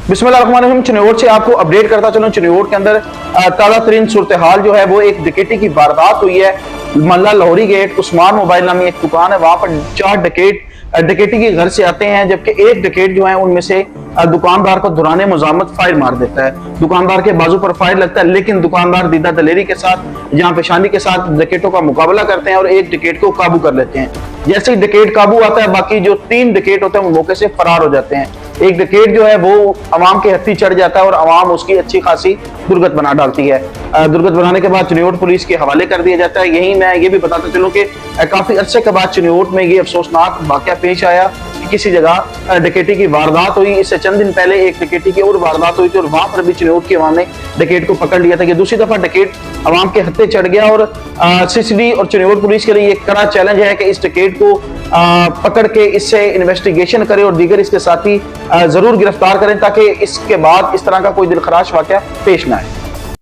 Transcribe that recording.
बिस्मिल्लाहिर्रहमानिर्रहीम। चिन्योट से आपको अपडेट करता चलूं। चिन्योट के अंदर ताज़ा तरीन सूरत हाल जो है वो एक डकैती की वारदात हुई है। मल्ला लाहौरी गेट उस्मान मोबाइल नामी एक दुकान है, वहां पर 4 डकैत डकैती के घर से आते हैं, जबकि एक डकैत जो है उनमें से दुकानदार को दौरान मज़ामत फायर मार देता है। दुकानदार के बाजू पर फायर लगता है, लेकिन दुकानदार दीदा दलेरी के साथ जहां पेशानी के साथ डकैतों का मुकाबला करते हैं और एक डकैत को काबू कर लेते हैं। जैसे ही डकैत काबू आता है, बाकी जो 3 डकैत होते हैं वो मौके से फरार हो जाते हैं। एक डकैत जो है वो अवाम के हत्थी चढ़ जाता है और अवाम उसकी अच्छी खासी दुर्गत बना डालती है। दुर्गत बनाने के बाद चिन्योट पुलिस के हवाले कर दिया जाता है। यही मैं ये भी बताता चलूं कि काफी अरसे के बाद चिन्योट में ये अफसोसनाक वाकया पेश आया कि किसी जगह डकैती की वारदात हुई। इससे चंद दिन पहले एक डकैती की और वारदात हुई थी और वहां पर भी चिन्योट की अवाम ने डकैत को पकड़ लिया था। कि दूसरी दफा डकैत अवाम के हत्थे चढ़ गया और सीसीडी और चिन्योट पुलिस के लिए एक कड़ा चैलेंज है कि इस डकैत को पकड़ के इससे इन्वेस्टिगेशन करें और दीगर इसके साथी जरूर गिरफ्तार करें, ताकि इसके बाद इस तरह का कोई दिलखराश वाकया पेश ना आए।